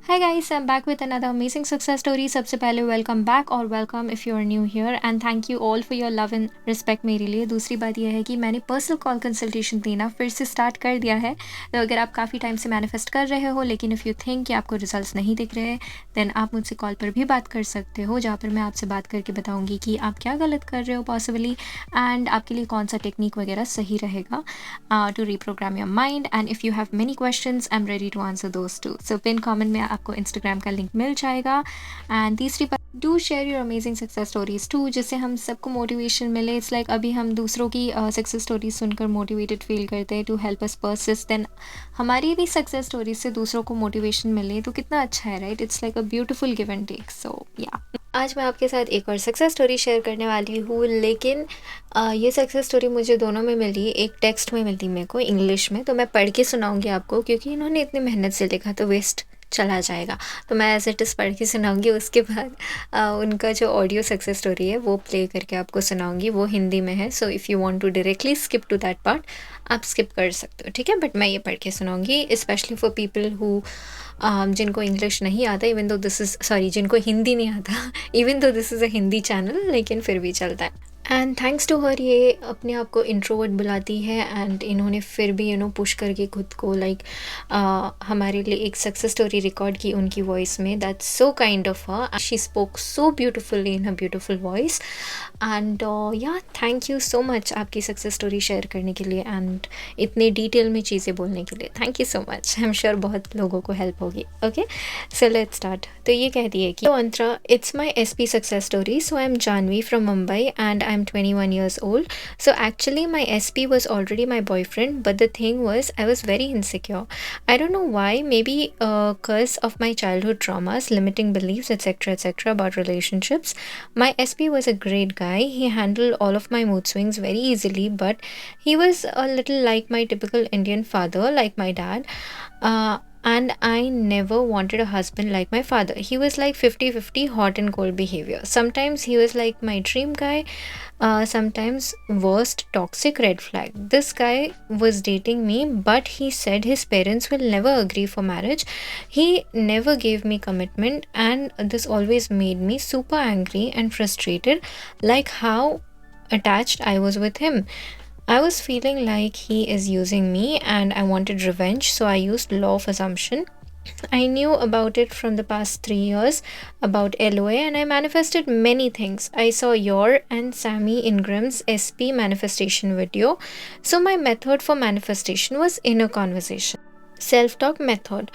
Hi guys, I'm back with another amazing success story. सबसे पहले welcome back और welcome if you are new here and thank you all for your love and respect मेरे लिए। दूसरी बात यह है कि मैंने पर्सनल कॉल कंसल्टेशन देना फिर से स्टार्ट कर दिया है। तो अगर आप काफ़ी टाइम से मैनिफेस्ट कर रहे हो लेकिन इफ़ यू थिंक कि आपको रिजल्ट्स नहीं दिख रहे देन आप मुझसे कॉल पर भी बात कर सकते हो, जहाँ पर मैं आपसे बात करके बताऊँगी कि आप क्या गलत कर रहे हो पॉसिबली एंड आपके लिए कौन सा टेक्निक वगैरह सही रहेगा to reprogram your mind. And if you have many questions I am ready to answer those too. So pin comment में आपको इंस्टाग्राम का लिंक मिल जाएगा। एंड तीसरी बात, do share your amazing success stories too, जिससे हम सबको मोटिवेशन मिले। इट्स लाइक अभी हम दूसरों की सक्सेस स्टोरीज सुनकर मोटिवेटेड फील करते हैं to help us persist, then हमारी भी सक्सेस स्टोरीज से दूसरों को मोटिवेशन मिले तो कितना अच्छा है, right? It's like a beautiful give and take. So या आज मैं आपके साथ एक और सक्सेस स्टोरी शेयर करने वाली हूँ, लेकिन ये सक्सेस स्टोरी मुझे दोनों में मिली। एक टेक्स्ट में मिलती मेरे को इंग्लिश में, तो मैं पढ़ के सुनाऊंगी आपको क्योंकि इन्होंने इतनी मेहनत से लिखा तो वेस्ट चला जाएगा। तो मैं एज इट इज़ पढ़ के सुनाऊंगी, उसके बाद उनका जो ऑडियो सक्सेस स्टोरी है वो प्ले करके आपको सुनाऊंगी। वो हिंदी में है, so if you want to directly skip to that part आप स्किप कर सकते हो, ठीक है? बट मैं ये पढ़ के सुनाऊंगी स्पेशली फॉर पीपल हु जिनको इंग्लिश नहीं आता, even though this is sorry जिनको हिंदी नहीं आता even though this is a Hindi channel, लेकिन फिर भी चलता है। एंड थैंक्स टू हर ये अपने आप को इंट्रोवर्ट बुलाती है एंड इन्होंने फिर भी पुश करके खुद को लाइक हमारे लिए एक सक्सेस स्टोरी रिकॉर्ड की उनकी वॉइस में। That's so kind of her, she spoke so beautifully in her beautiful voice. And या थैंक यू सो मच आपकी सक्सेस स्टोरी शेयर करने के लिए एंड इतने डिटेल में चीज़ें बोलने के लिए। Thank you so much, I am sure बहुत लोगों को हेल्प होगी। Okay, so let's start. तो ये कहती है कि Antara, it's my SP success story. So I am Janvi from Mumbai and I am 21 years old. So actually my SP was already my boyfriend, but the thing was I was very insecure. I don't know why, maybe cause of my childhood traumas, limiting beliefs, etc about relationships. My SP was a great guy. He handled all of my mood swings very easily, but he was a little like my typical Indian father, like my dad. And I never wanted a husband like my father. He was like 50-50 hot and cold behavior. Sometimes he was like my dream guy, sometimes worst toxic red flag. This guy was dating me, but he said his parents will never agree for marriage. He never gave me commitment, and this always made me super angry and frustrated, like how attached I was with him. I was feeling like he is using me and I wanted revenge, so I used law of assumption. I knew about it from the past 3 years about LOA, and I manifested many things. I saw your and Sammy Ingram's SP manifestation video. So, my method for manifestation was inner conversation. Self talk method.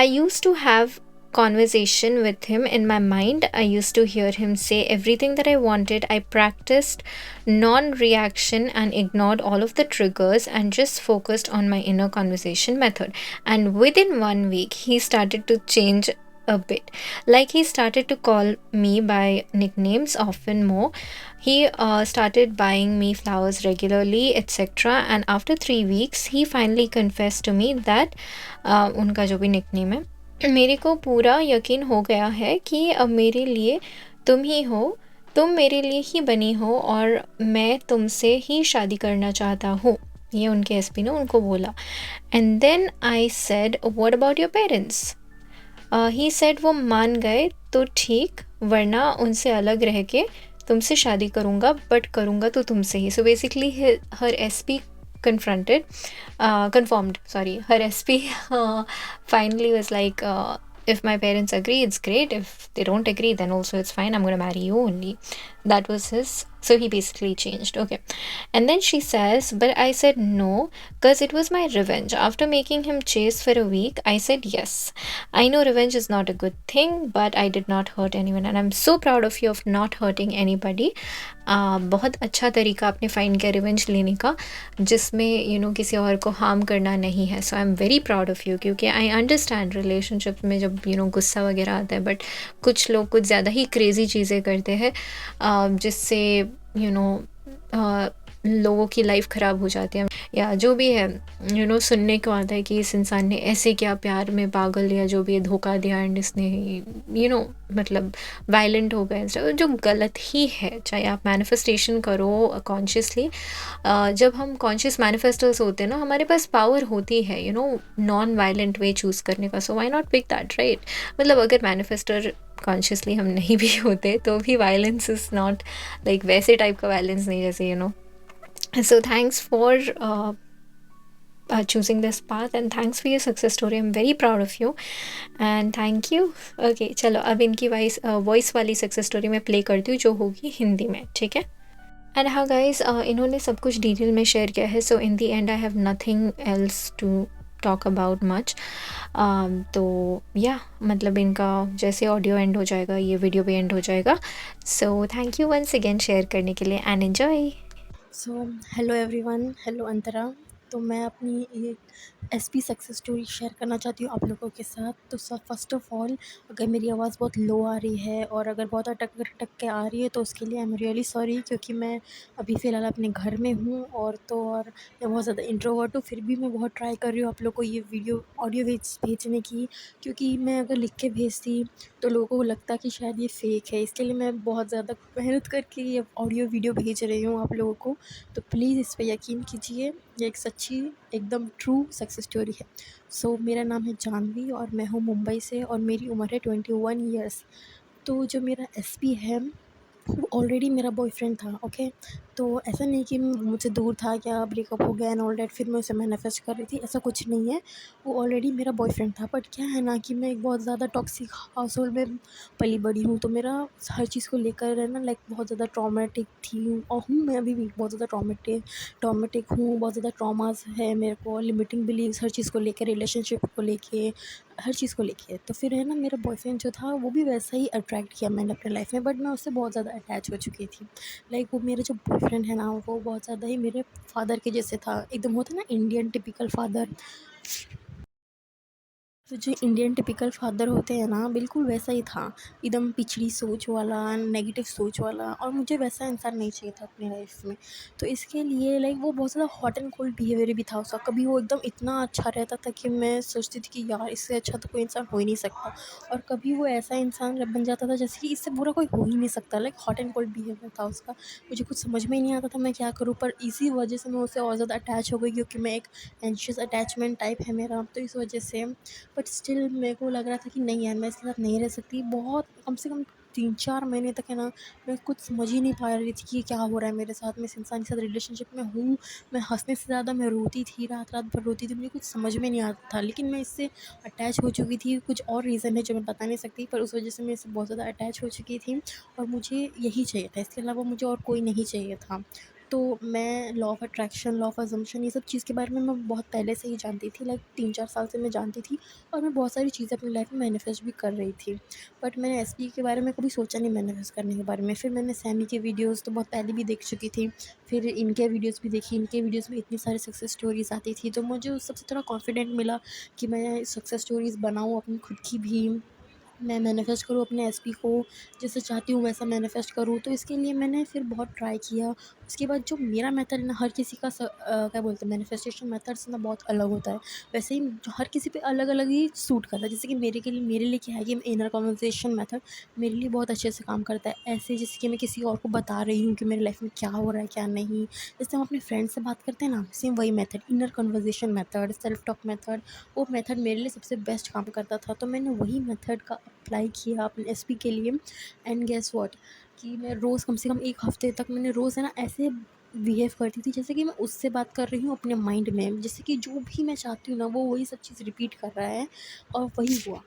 I used to have conversation with him in my mind. I used to hear him say everything that I wanted. I practiced non reaction and ignored all of the triggers and just focused on my inner conversation method. And within 1 week, he started to change a bit. Like he started to call me by nicknames often more. He started buying me flowers regularly, etc. And after 3 weeks, he finally confessed to me that उनका जो भी nickname है, मेरे को पूरा यकीन हो गया है कि अब मेरे लिए तुम ही हो, तुम मेरे लिए ही बनी हो और मैं तुमसे ही शादी करना चाहता हूँ। ये उनके SP ने उनको बोला। And then I said what about your parents? He said वो मान गए तो ठीक, वरना उनसे अलग रह के तुमसे शादी करूँगा, बट करूँगा तो तुमसे ही। So basically her SP confirmed, sorry, her SP finally was like, if my parents agree, it's great. If they don't agree, then also it's fine. I'm going to marry you only. That was his. So he basically changed. Okay. And then she says, but I said no, because it was my revenge. After making him chase for a week, I said yes. I know revenge is not a good thing, but I did not hurt anyone. And I'm so proud of you of not hurting anybody. बहुत अच्छा तरीका आपने find किया revenge लेने का, जिसमें किसी और को हार्म करना नहीं है। So I am very proud of you, क्योंकि आई अंडरस्टैंड रिलेशनशिप में जब गुस्सा वगैरह आता है, बट कुछ लोग कुछ ज़्यादा ही क्रेज़ी चीज़ें करते हैं जिससे लोगों की लाइफ ख़राब हो जाती है या जो भी है, सुनने को आता है कि इस इंसान ने ऐसे किया, प्यार में पागल या जो भी है धोखा दिया एंड इसने मतलब वायलेंट हो गए, जो गलत ही है। चाहे आप मैनिफेस्टेशन करो कॉन्शियसली, जब हम कॉन्शियस मैनिफेस्टर्स होते हैं ना, हमारे पास पावर होती है नॉन वायलेंट वे चूज़ करने का। So why not pick that, right? मतलब अगर मैनिफेस्टर कॉन्शियसली हम नहीं भी होते तो भी वायलेंस इज़ नॉट लाइक वैसे टाइप का वायलेंस नहीं, जैसे So thanks for choosing this path and thanks for your success story. I'm very proud of you and thank you. Okay, चलो अब इनकी वॉइस वाली सक्सेस स्टोरी मैं प्ले करती हूँ जो होगी हिंदी में, ठीक है? एंड हाँ गाइज, इन्होंने सब कुछ डिटेल में शेयर किया है, so in the end I have nothing else to talk about much. तो या मतलब इनका जैसे ऑडियो एंड हो जाएगा ये वीडियो भी एंड हो जाएगा। So thank you once again share करने के लिए and enjoy. So hello everyone, hello Antara. तो मैं अपनी ये एसपी सक्सेस स्टोरी शेयर करना चाहती हूँ आप लोगों के साथ। तो फर्स्ट ऑफ ऑल, अगर मेरी आवाज़ बहुत लो आ रही है और अगर बहुत अटक अटक के आ रही है तो उसके लिए आई एम रियली सॉरी, क्योंकि मैं अभी फ़िलहाल अपने घर में हूँ और मैं बहुत ज़्यादा इंट्रोवर्ट हूँ। फिर भी मैं बहुत ट्राई कर रही हूँ आप लोग को ये वीडियो ऑडियो भेजने की, क्योंकि मैं अगर लिख के भेजती तो लोगों को लगता कि शायद ये फ़ेक है। इसके लिए मैं बहुत ज़्यादा मेहनत करके ये ऑडियो वीडियो भेज रही हूँ आप लोगों को। तो प्लीज़ इस पे यकीन कीजिए, ये एक सच्ची एकदम ट्रू सक्सेस स्टोरी है। सो मेरा नाम है जानवी और मैं हूँ मुंबई से और मेरी उम्र है 21 ईयर्स। तो जो मेरा एसपी है वो ऑलरेडी मेरा बॉयफ्रेंड था, ओके। तो ऐसा नहीं कि मुझसे दूर था, क्या ब्रेकअप हो गया एंड ऑल डैट, फिर मैं उसे मैनिफेस्ट कर रही थी, ऐसा कुछ नहीं है। वो ऑलरेडी मेरा बॉयफ्रेंड था। बट क्या है ना कि मैं एक बहुत ज़्यादा टॉक्सिक हाउस होल्ड में पली बड़ी हूँ, तो मेरा हर चीज़ को लेकर है ना, लाइक बहुत ज़्यादा ट्रॉमेटिक थी और हूँ मैं अभी भी बहुत ज़्यादा ट्रॉमेटिक हूँ। बहुत ज़्यादा ट्रॉमास है मेरे को, लिमिटिंग बिलीव्स हर चीज़ को लेकर, रिलेशनशिप को लेके, हर चीज़ को लेके। तो फिर है ना, मेरा बॉयफ्रेंड जो था वो भी वैसा ही अट्रैक्ट किया मैंने अपने लाइफ में, बट मैं उससे बहुत ज़्यादा अटैच हो चुकी थी। लाइक वो मेरा जो बॉयफ्रेंड है ना, वो बहुत ज़्यादा ही मेरे फादर के जैसे था। एकदम होता है ना इंडियन टिपिकल फादर, तो जो इंडियन टिपिकल फादर होते हैं ना, बिल्कुल वैसा ही था। एकदम पिछड़ी सोच वाला, नेगेटिव सोच वाला, और मुझे वैसा इंसान नहीं चाहिए था अपनी लाइफ में। तो इसके लिए लाइक वो बहुत ज़्यादा हॉट एंड कोल्ड बिहेवियर भी था उसका। कभी वो एकदम इतना अच्छा रहता था कि मैं सोचती थी कि यार इससे अच्छा तो कोई इंसान हो ही नहीं सकता, और कभी वो ऐसा इंसान बन जाता था जैसे कि इससे बुरा कोई हो ही नहीं सकता। Like hot and cold behaviour था उसका। मुझे कुछ समझ में ही नहीं आता था मैं क्या करूँ, पर इसी वजह से मैं उससे और ज़्यादा अटैच हो गई, क्योंकि मैं एक एंशियस अटैचमेंट टाइप है मेरा, तो इस वजह से। बट स्टिल मेरे को लग रहा था कि नहीं यार, मैं इसके साथ नहीं रह सकती। बहुत कम से कम 3-4 महीने तक है ना, मैं कुछ समझ ही नहीं पा रही थी कि क्या हो रहा है मेरे साथ। मैं इस इंसान के साथ रिलेशनशिप में हूँ। मैं हंसने से ज़्यादा मैं रोती थी, रात रात भर रोती थी, मुझे कुछ समझ में नहीं आता था। लेकिन मैं इससे अटैच हो चुकी थी। कुछ और रीज़न है जो मैं बता नहीं सकती, पर उस वजह से मैं इससे बहुत ज़्यादा अटैच हो चुकी थी और मुझे यही चाहिए था। इसके अलावा मुझे और कोई नहीं चाहिए था। तो मैं law of attraction, law of assumption, ये सब चीज़ के बारे में मैं बहुत पहले से ही जानती थी। लाइक 3-4 साल से मैं जानती थी और मैं बहुत सारी चीज़ें अपनी लाइफ में मैनिफेस्ट भी कर रही थी। बट मैंने एसपी के बारे में कभी सोचा नहीं मैनिफेस्ट करने के बारे में। फिर मैंने सैमी के वीडियोज़ तो बहुत पहले भी देख चुकी थी। फिर इनके वीडियोज़ भी देखी। इनके वीडियोज़ में इतनी सारी सक्सेस स्टोरीज़ आती थी, तो मुझे उस सबसे थोड़ा कॉन्फिडेंट मिला कि मैं सक्सेस स्टोरीज़ बनाऊँ अपनी खुद की भी। मैं मैनिफेस्ट करूँ अपने एसपी को, जैसे चाहती हूँ वैसा मैनिफेस्ट करूँ। तो इसके लिए मैंने फिर बहुत ट्राई किया। उसके बाद जो मेरा मेथड है ना, हर किसी का क्या बोलते हैं, मैनिफेस्टेशन मेथड्स ना बहुत अलग होता है। वैसे ही जो हर किसी पे अलग अलग ही सूट करता है। जैसे कि मेरे लिए क्या है कि इनर कन्वर्सेशन मेथड मेरे लिए बहुत अच्छे से काम करता है। ऐसे जैसे कि मैं किसी और को बता रही हूँ कि मेरी लाइफ में क्या हो रहा है क्या नहीं। जैसे हम अपने फ्रेंड से बात करते हैं ना, सेम वही method, inner conversation method, self talk method, वो मेथड मेरे लिए सबसे बेस्ट काम करता था। तो मैंने वही मेथड का अप्लाई किया अपने एसपी के लिए। एंड गेस व्हाट, कि मैं रोज़ कम से कम 1 हफ़्ते तक मैंने रोज़ है ना ऐसे बिहेव करती थी जैसे कि मैं उससे बात कर रही हूँ अपने माइंड में। जैसे कि जो भी मैं चाहती हूँ ना, वो वही सब चीज़ रिपीट कर रहा है, और वही हुआ।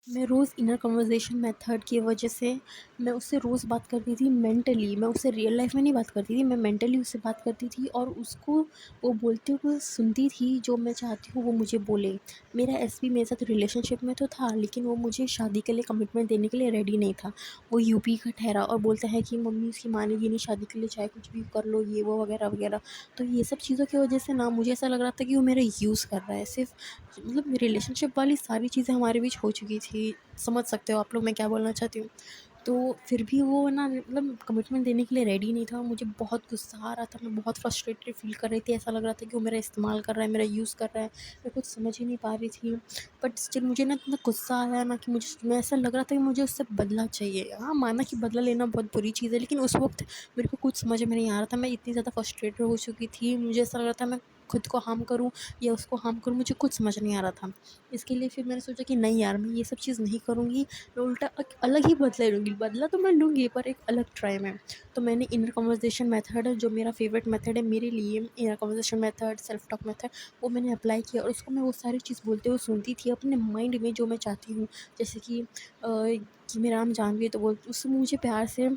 मैं रोज़ इनर कन्वर्सेशन मेथड की वजह से मैं उससे रोज़ बात करती थी मेंटली। मैं उससे रियल लाइफ में नहीं बात करती थी, मैं मेंटली उससे बात करती थी और उसको वो बोलते हुए सुनती थी। जो मैं चाहती हूँ वो मुझे बोले। मेरा एसपी मेरे साथ रिलेशनशिप में तो था, लेकिन वो मुझे शादी के लिए कमिटमेंट देने के लिए रेडी नहीं था। वो यूपी का ठहरा और बोलता है कि मम्मी उसकी मानेगी नहीं शादी के लिए, चाहे कुछ भी कर लो, ये वो वगैरह वगैरह। तो ये सब चीज़ों की वजह से ना मुझे ऐसा लग रहा था कि वो मेरा यूज़ कर रहा है सिर्फ। मतलब रिलेशनशिप वाली सारी चीज़ें हमारे बीच हो चुकी थी। समझ सकते हो आप लोग मैं क्या बोलना चाहती हूँ। तो फिर भी वो ना मतलब कमिटमेंट देने के लिए रेडी नहीं था। मुझे बहुत गुस्सा आ रहा था, मैं बहुत फ्रस्ट्रेटेड फ़ील कर रही थी, ऐसा लग रहा था कि वो मेरा इस्तेमाल कर रहा है, मेरा यूज़ कर रहा है, मैं कुछ समझ ही नहीं पा रही थी। बट स्टिल मुझे ना इतना गुस्सा आया ना कि मुझे मैं ऐसा लग रहा था कि मुझे उससे बदला चाहिए। हाँ, माना कि बदला लेना बहुत बुरी चीज़ है, लेकिन उस वक़्त मेरे को कुछ समझ में नहीं आ रहा था। मैं इतनी ज़्यादा फ्रस्ट्रेटेड हो चुकी थी, मुझे ऐसा लग रहा था मैं खुद को हार्म करूँ या उसको हार्म करूँ, मुझे कुछ समझ नहीं आ रहा था। इसके लिए फिर मैंने सोचा कि नहीं यार, मैं ये सब चीज़ नहीं करूँगी, मैं उल्टा एक अलग ही बदला लूँगी। बदला तो मैं लूँगी पर एक अलग ट्राई में। तो मैंने इनर कन्वर्सेशन मेथड है जो मेरा फ़ेवरेट मेथड है मेरे लिए, inner conversation method, self talk method, वो मैंने अप्लाई किया और उसको मैं वो सारी चीज़ बोलते हुए सुनती थी अपने माइंड में जो मैं चाहती हूँ। जैसे कि मेरा नाम जानवी है तो वो उससे मुझे प्यार से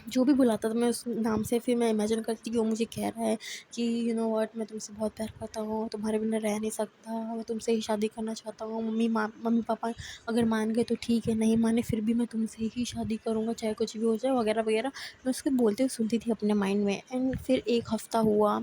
जो भी बुलाता था मैं उस नाम से फिर मैं इमेजिन करती थी कि वो मुझे कह रहा है कि यू नो व्हाट, मैं तुमसे बहुत प्यार करता हूँ, तुम्हारे बिना रह नहीं सकता, मैं तुमसे ही शादी करना चाहता हूँ। मम्मी पापा अगर मान गए तो ठीक है, नहीं माने फिर भी मैं तुमसे ही शादी करूँगा, चाहे कुछ भी हो जाए वगैरह वगैरह। मैं उसके बोलते हुए सुनती थी अपने माइंड में। एंड फिर 1 हफ़्ता हुआ।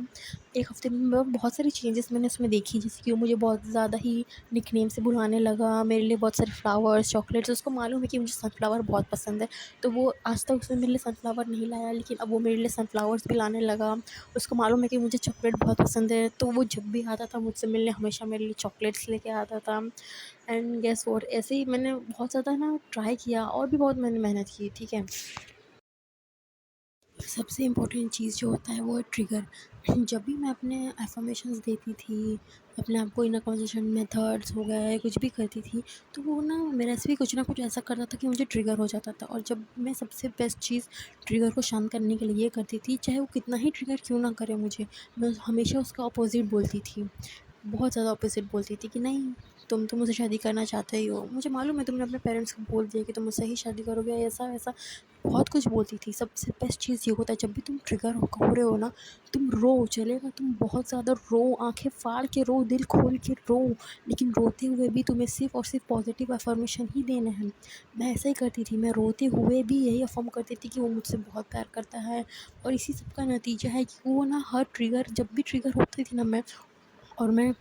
1 हफ़्ते में बहुत सारी चेंजेस मैंने उसमें देखी, जैसे कि वो मुझे बहुत ज़्यादा ही निकनेम से बुलाने लगा, मेरे लिए बहुत सारे फ्लावर्स, चॉकलेट्स, उसको मालूम है कि मुझे सनफ्लावर बहुत पसंद है। तो वो आज तक उसने मेरे लिए सनफ्लावर नहीं लाया, लेकिन अब वो मेरे लिए सनफ्लावर्स भी लाने लगा। उसको मालूम है कि मुझे चॉकलेट बहुत पसंद है, तो वो जब भी आता था मुझसे मिलने हमेशा मेरे लिए चॉकलेट्स लेके आता था। एंड गेस व्हाट, ऐसे ही मैंने बहुत ज़्यादा ना ट्राई किया और भी बहुत मैंने मेहनत की, ठीक है। सबसे इम्पोर्टेंट चीज़ जो होता है वो है ट्रिगर। जब भी मैं अपने अफ़र्मेशंस देती थी, अपने आप को इनर कन्वर्सेशन मेथड्स हो गए, कुछ भी करती थी, तो वो ना मेरे से भी कुछ ना कुछ ऐसा करता था कि मुझे ट्रिगर हो जाता था। और जब मैं सबसे बेस्ट चीज़ ट्रिगर को शांत करने के लिए ये करती थी, चाहे वो कितना ही ट्रिगर क्यों ना करे मुझे, मैं हमेशा उसका अपोज़िट बोलती थी। बहुत ज़्यादा ऑपोज़िट बोलती थी कि नहीं, तुम तो मुझसे शादी करना चाहते ही हो। मुझे मालूम है तुमने अपने पेरेंट्स को बोल दिया कि तुम मुझसे ही शादी करोगे, ऐसा-वैसा बहुत कुछ बोलती थी। सबसे बेस्ट चीज़ ये होता है जब भी तुम ट्रिगर हो रहे हो ना, तुम रो, चलेगा, तुम बहुत ज़्यादा रो, आँखें फाड़ के रो, दिल खोल के रो, लेकिन रोते हुए भी तुम्हें सिर्फ़ और सिर्फ़ पॉज़िटिव अफ़र्मेशन ही देने हैं। मैं ऐसा ही करती थी, मैं रोते हुए भी यही अफ़र्म करती थी कि वो मुझसे बहुत प्यार करता है। और इसी सब का नतीजा है कि वो ना हर ट्रिगर, जब भी ट्रिगर होती थी ना मैं, और मैं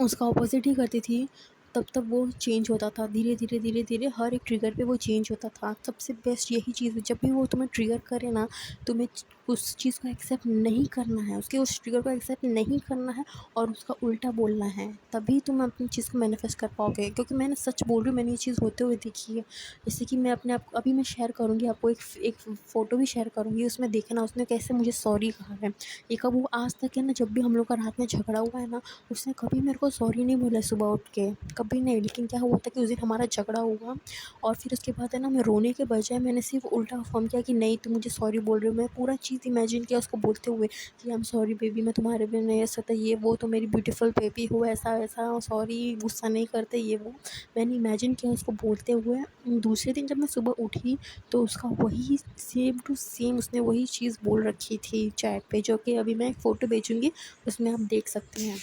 उसका अपोज़िट ही करती थी, तब वो चेंज होता था। धीरे-धीरे, धीरे-धीरे हर एक ट्रिगर पे वो चेंज होता था। सबसे बेस्ट यही चीज़ है, जब भी वो तुम्हें ट्रिगर करे ना, तुम्हें उस चीज़ को एक्सेप्ट नहीं करना है, उसके उस ट्रिगर को एक्सेप्ट नहीं करना है और उसका उल्टा बोलना है। तभी तुम अपनी चीज़ को मैनिफेस्ट कर पाओगे, क्योंकि मैंने सच बोल रही हूँ, मैंने ये चीज़ होते हुए देखी है। जैसे कि मैं अपने आप को अभी मैं शेयर करूँगी आपको, एक फ़ोटो भी शेयर करूँगी, उसमें देखना उसने कैसे मुझे सॉरी कहा है। ये कब वो आज तक है ना, जब भी हम लोग का रात में झगड़ा हुआ है ना, उसने कभी मेरे को सॉरी नहीं बोला सुबह उठ के, कभी नहीं। लेकिन क्या हुआ था कि उस दिन हमारा झगड़ा हुआ और फिर उसके बाद है ना, मैं रोने के बजाय मैंने सिर्फ़ उल्टा फ़ोन किया कि नहीं, तुम मुझे सॉरी बोल रहे हो। मैं पूरा चीज़ इमेजिन किया उसको बोलते हुए कि आई एम सॉरी बेबी, मैं तुम्हारे बिना नहीं रह सकता, ये वो, तुम मेरी ब्यूटीफुल बेबी हो, ऐसा-वैसा, सॉरी, गुस्सा नहीं करते, ये वो। मैंने इमेजिन किया उसको बोलते हुए। दूसरे दिन जब मैं सुबह उठी तो उसका वही सेम टू सेम उसने वही चीज़ बोल रखी थी चैट पे, जो कि अभी मैं एक फ़ोटो भेजूँगी, उसमें आप देख सकते हैं।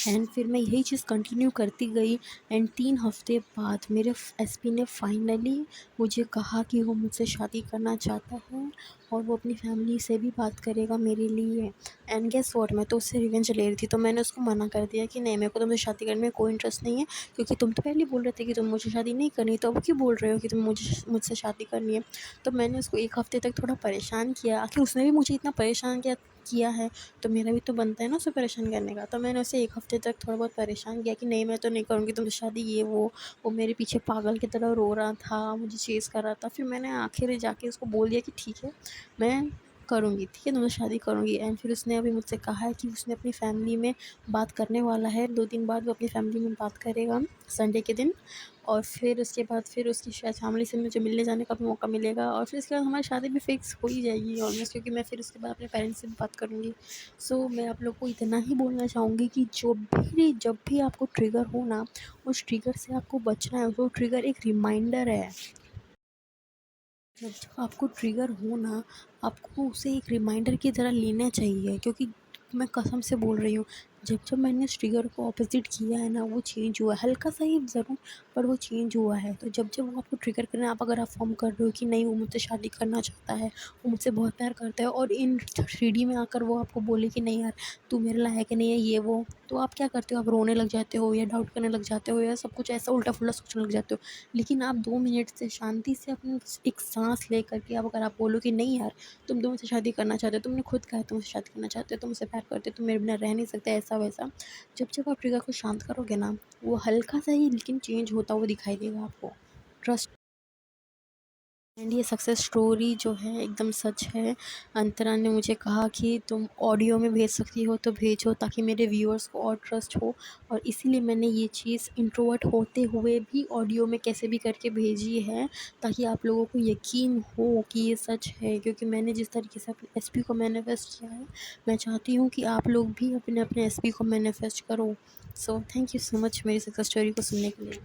एंड फिर मैं यही चीज़ कंटिन्यू करती गई। एंड 3 हफ़्ते बाद मेरे एसपी ने फाइनली मुझे कहा कि वो मुझसे शादी करना चाहता है और वो अपनी फैमिली से भी बात करेगा मेरे लिए। एंड गेस व्हाट, मैं तो उससे रिवेंज ले रही थी, तो मैंने उसको मना कर दिया कि नहीं, मेरे को तुमसे शादी करने में कोई इंटरेस्ट नहीं है, क्योंकि तुम तो पहले ही बोल रहे थे कि तुम मुझे शादी नहीं करनी, तो अब क्यों बोल रहे हो कि तुम मुझसे शादी करनी है। तो मैंने उसको 1 हफ़्ते तक थोड़ा परेशान किया। आखिर उसने भी मुझे इतना परेशान किया किया है, तो मेरा भी तो बनता है ना उसे परेशान करने का। तो मैंने उसे 1 हफ़्ते तक थोड़ा बहुत परेशान किया कि नहीं, मैं तो नहीं करूँगी तुमसे शादी, ये वो। वो मेरे पीछे पागल की तरह रो रहा था, मुझे चेज़ कर रहा था। फिर मैंने आखिर जाके उसको बोल दिया कि ठीक है, मैं करूँगी, ठीक है, तुमसे शादी करूँगी। एंड फिर उसने अभी मुझसे कहा है कि उसने अपनी फ़ैमिली में बात करने वाला है। 2 दिन बाद वो अपनी फ़ैमिली में बात करेगा, संडे के दिन। और फिर उसके बाद फिर उसकी शायद फैमिली से मुझे मिलने जाने का भी मौका मिलेगा और फिर उसके बाद हमारी शादी भी फिक्स हो ही जाएगी ऑलमोस्ट, क्योंकि मैं फिर उसके बाद अपने पेरेंट्स से भी बात करूँगी। सो मैं आप लोग को इतना ही बोलना चाहूँगी कि जब भी आपको ट्रिगर हो ना, उस ट्रिगर से आपको बचना है। वो ट्रिगर एक रिमाइंडर है। जब आपको ट्रिगर हो ना, आपको उसे एक रिमाइंडर की तरह लेना चाहिए, क्योंकि मैं कसम से बोल रही हूँ, जब मैंने उस ट्रिगर को ऑपोज़िट किया है ना, वो चेंज हुआ है, हल्का-सा ही ज़रूर, पर वो चेंज हुआ है। तो जब वो आपको ट्रिगर कर रहे हैं, आप अगर फ़ॉर्म कर रहे हो कि नहीं, वो मुझसे शादी करना चाहता है, वो मुझसे बहुत प्यार करता है, और इन 3D में आकर वो आपको बोले कि नहीं यार, तू मेरे लायक नहीं है, ये वो, तो आप क्या करते हो? आप रोने लग जाते हो, या डाउट करने लग जाते हो, या सब कुछ ऐसा उल्टा-फुल्टा सोचने लग जाते हो। लेकिन आप 2 मिनट से शांति से अपनी एक साँस लेकर के अब अगर आप बोलो कि नहीं यार, तुम तो मुझसे शादी करना चाहते हो, तुमने खुद कहा है तुम मुझसे शादी करना चाहते हो, तुम मुझसे प्यार करते हो, तुम मेरे बिना रह नहीं सकते, ऐसा-वैसा। जब आप ट्रिगर को शांत करोगे ना, वो हल्का-सा ही लेकिन चेंज होता हुआ दिखाई देगा आपको। ट्रस्ट। एंड ये सक्सेस स्टोरी जो है एकदम सच है। अंतरा ने मुझे कहा कि तुम ऑडियो में भेज सकती हो तो भेजो, ताकि मेरे व्यूअर्स को और ट्रस्ट हो, और इसीलिए मैंने ये चीज़ इंट्रोवर्ट होते हुए भी ऑडियो में कैसे भी करके भेजी है, ताकि आप लोगों को यकीन हो कि ये सच है। क्योंकि मैंने जिस तरीके से अपने एसपी को मैनिफेस्ट किया है, मैं चाहती हूँ कि आप लोग भी अपने अपने एसपी को मैनिफेस्ट करो। सो थैंक यू सो मच मेरी सक्सेस स्टोरी को सुनने के लिए।